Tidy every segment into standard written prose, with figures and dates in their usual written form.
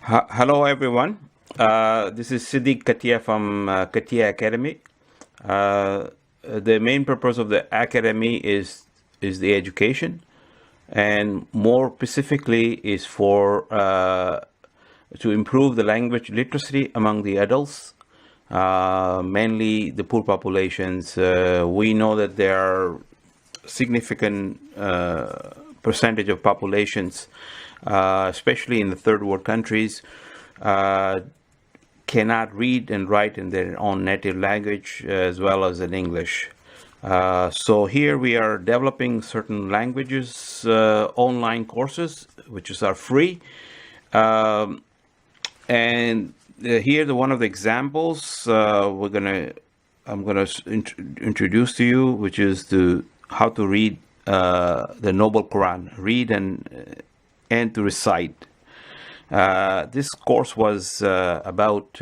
Hello, everyone. This is Siddiq Katiya from Katiya Academy. The main purpose of the academy is the education, and more specifically is for to improve the language literacy among the adults, mainly the poor populations. We know that there are significant percentage of populations, especially in the third world countries, uh, cannot read and write in their own native language as well as in English. So here we are developing certain languages, online courses, which are free. Um, and here, one of the examples I'm gonna introduce to you, which is how to read the Noble Quran, read and to recite. This course was about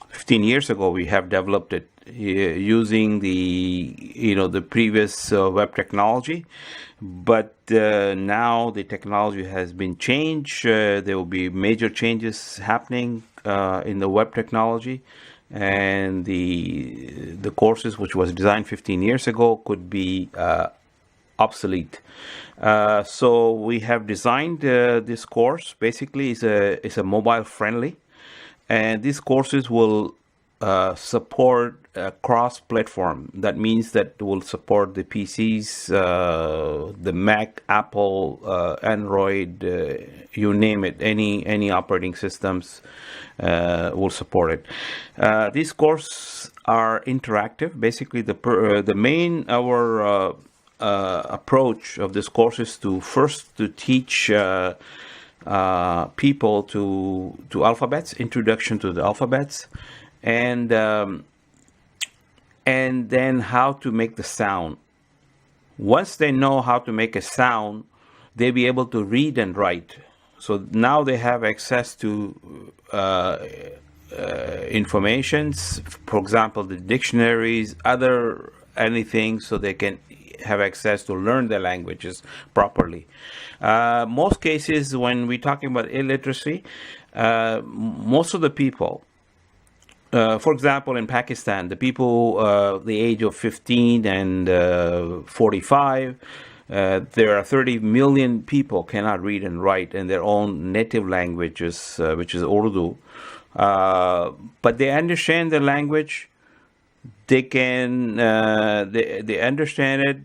15 years ago. We have developed it using the previous web technology, but now the technology has been changed. There will be major changes happening in the web technology, and the courses which was designed 15 years ago could be obsolete. So we have designed this course. Basically, it's a mobile friendly, and these courses will support cross-platform. That means that it will support the PCs, the Mac, Apple, Android, you name it. Any operating systems will support it. These courses are interactive. Basically, the main our approach of this course is to teach people to alphabets, introduction to the alphabets, and then how to make the sound. Once they know how to make a sound, they'll be able to read and write. So now they have access to informations, for example, the dictionaries, other anything, so they can have access to learn the languages properly. Most cases, when we're talking about illiteracy, most of the people, for example, in Pakistan, the people the age of 15 and 45, there are 30 million people cannot read and write in their own native languages, which is Urdu. But they understand the language. They can they understand it.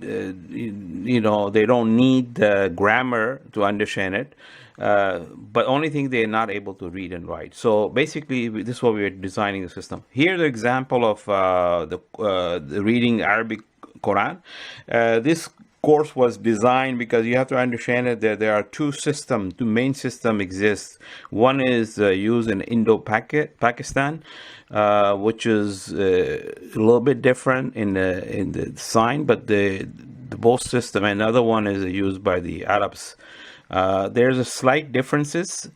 They don't need grammar to understand it. But only thing they're not able to read and write. So basically, this is what we're designing the system. Here's the example of the reading Arabic Quran. This course was designed because you have to understand it that there are two main systems exist. One is used in Pakistan, which is a little bit different in the sign, but the both system. Another one is used by the Arabs. There's a slight differences,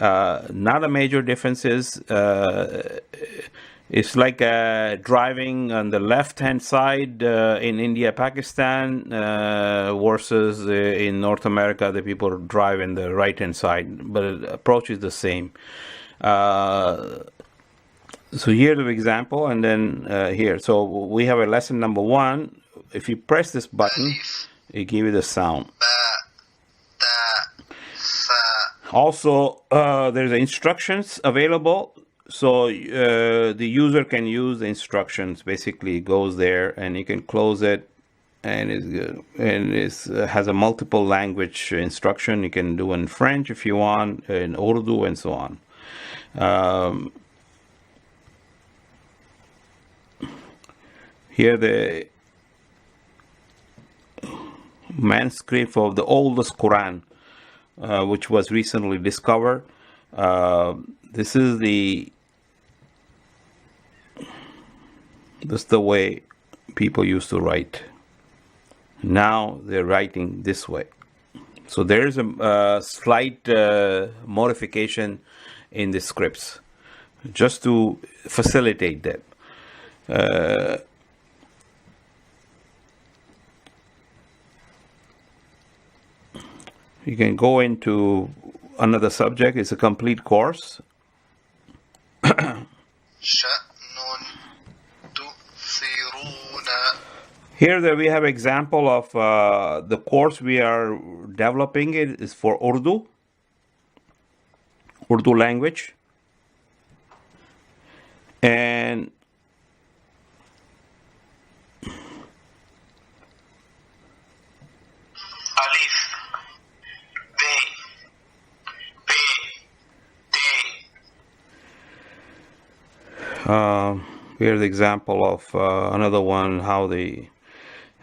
not a major differences. It's like driving on the left-hand side in India, Pakistan, versus in North America, the people drive in the right-hand side, but the approach is the same. So here's the example, and then here. So we have a lesson number one. If you press this button, it gives you the sound. Also, there's instructions available. So the user can use the instructions. Basically, it goes there, and you can close it, and it has a multiple language instruction. You can do in French if you want, in Urdu, and so on. Here the manuscript of the oldest Quran, which was recently discovered. This is the way people used to write. Now they're writing this way. So there's a slight modification in the scripts just to facilitate that. You can go into another subject. It's a complete course. شأن تؤثرون. Here that we have example of the course we are developing. It is for Urdu language. And ألف ب ب ت. here's the example of another one, how the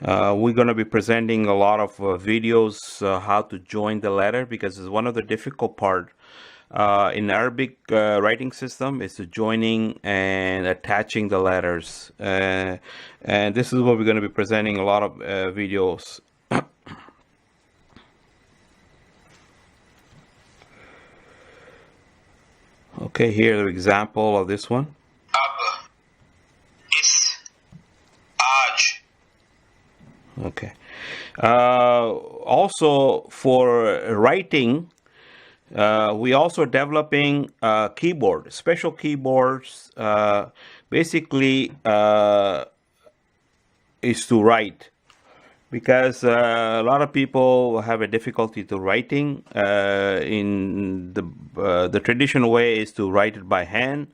we're going to be presenting a lot of videos how to join the letter, because it's one of the difficult part in Arabic writing system is to joining and attaching the letters, and this is what we're going to be presenting a lot of videos. Okay, here's the example of this one. أب إس آج. Okay. Also for writing, we also developing keyboard, special keyboards. Basically, is to write, because a lot of people have a difficulty to writing. In the traditional way is to write it by hand,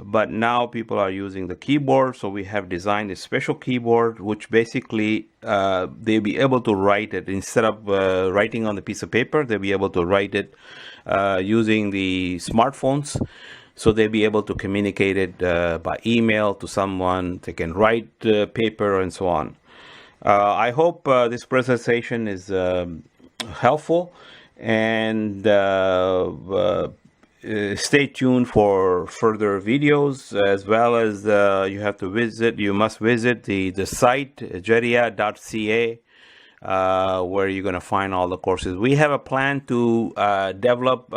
but now people are using the keyboard. So we have designed a special keyboard which basically they'll be able to write it instead of writing on the piece of paper. They'll be able to write it using the smartphones. So they'll be able to communicate it by email to someone. They can write paper and so on. I hope this presentation is helpful, and stay tuned for further videos, as well as you must visit the site jaria.ca, where you're going to find all the courses. We have a plan to develop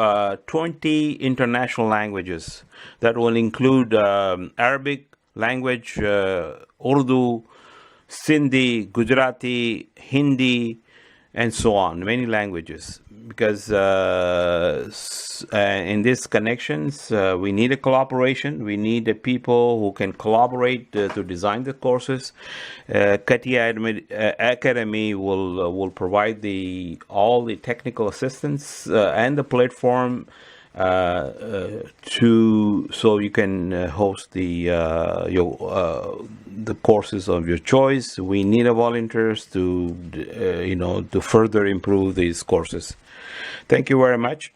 20 international languages that will include Arabic language, Urdu, Sindhi, Gujarati, Hindi, and so on, many languages, because in these connections we need a collaboration. We need the people who can collaborate to design the courses. Katiya Academy will provide all the technical assistance and the platform so you can host the courses of your choice. We need volunteers to to further improve these courses. Thank you very much.